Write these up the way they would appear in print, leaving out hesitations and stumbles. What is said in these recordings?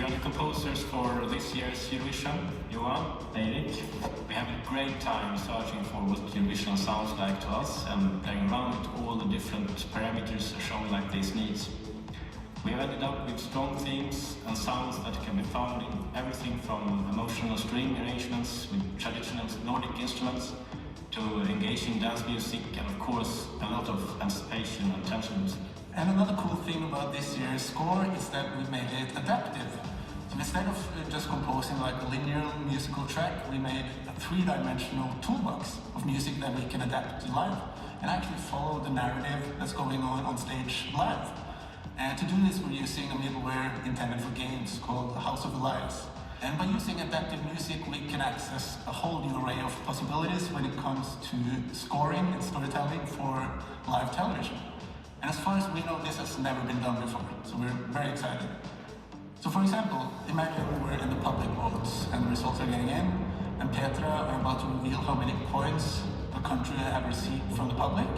are the composers for this year's Eurovision, Johan, Eirik. We have a great time searching for what Eurovision sounds like to us and playing around with all the different parameters a show like this needs. We have ended up with strong themes and sounds that can be found in everything from emotional string arrangements with traditional Nordic instruments to engaging dance music and of course a lot of anticipation and tension music. And another cool thing about this year's score is that we made it adaptive. So instead of just composing like a linear musical track, we made a three-dimensional toolbox of music that we can adapt to live and actually follow the narrative that's going on stage live. And to do this, we're using a middleware intended for games called House of the Lives. And by using adaptive music, we can access a whole new array of possibilities when it comes to scoring and storytelling for live television. And as far as we know, this has never been done before, so we're very excited. So for example, imagine we're in the public votes and the results are getting in, and Petra are about to reveal how many points a country have received from the public.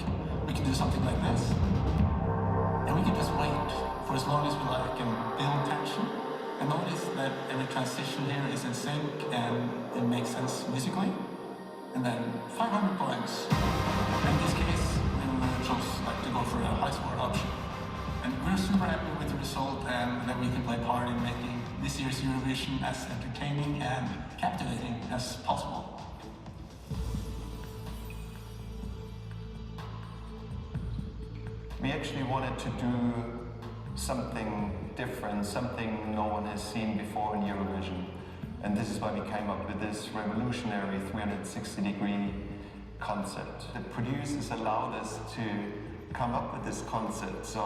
We can do something like this. And we can just wait for as long as we like and build tension. And notice that every transition here is in sync and it makes sense musically. And then 500 points. In this case, we chose to go for a high score option. And we're super happy with the result and that we can play part in making this year's Eurovision as entertaining and captivating as possible. We actually wanted to do something different, something no one has seen before in Eurovision. And this is why we came up with this revolutionary 360-degree concept. The producers allowed us to come up with this concept, so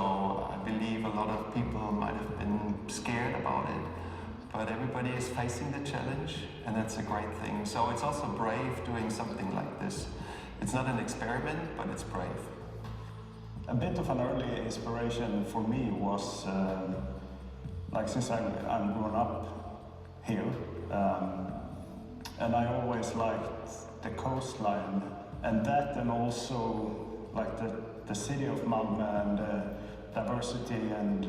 I believe a lot of people might have been scared about it, but everybody is facing the challenge, and that's a great thing. So it's also brave doing something like this. It's not an experiment, but it's brave. A bit of an early inspiration for me was, since I'm grown up here, and I always liked the coastline, and that, and also like the city of Malmö and diversity, and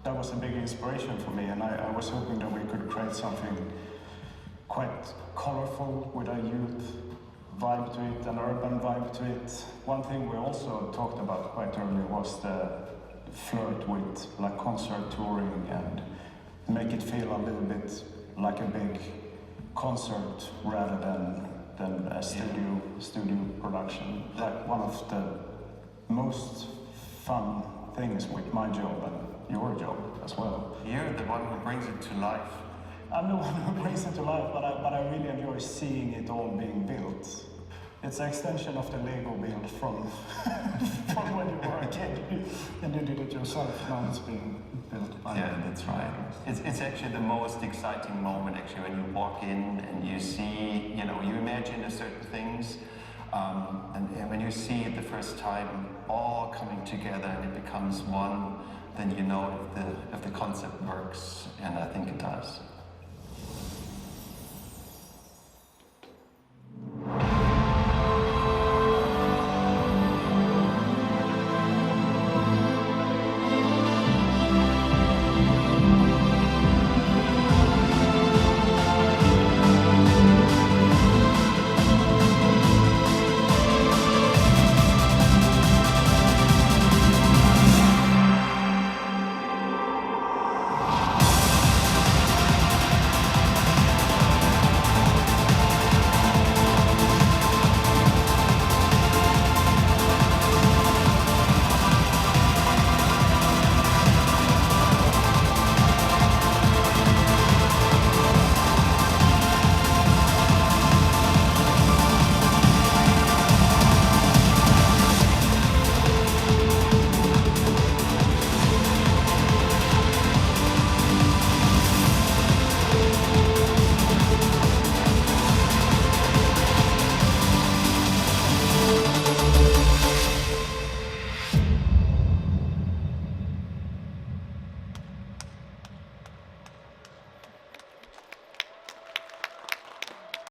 that was a big inspiration for me, and I was hoping that we could create something quite colorful with a youth vibe to it, an urban vibe to it. One thing we also talked about quite early was the flirt with like concert touring and make it feel a little bit like a big concert rather than a studio production. Like one of the most fun things with my job and your job as well. You're the one who brings it to life. I'm the one who brings it to life, but I really enjoy seeing it all being built. It's an extension of the Lego build from when you were a kid and you did it yourself. Now it's being built by Yeah, that's right. It's actually the most exciting moment actually when you walk in and you see, you imagine certain things, and when you see it the first time all coming together and it becomes one, then you know if the concept works, and I think it does.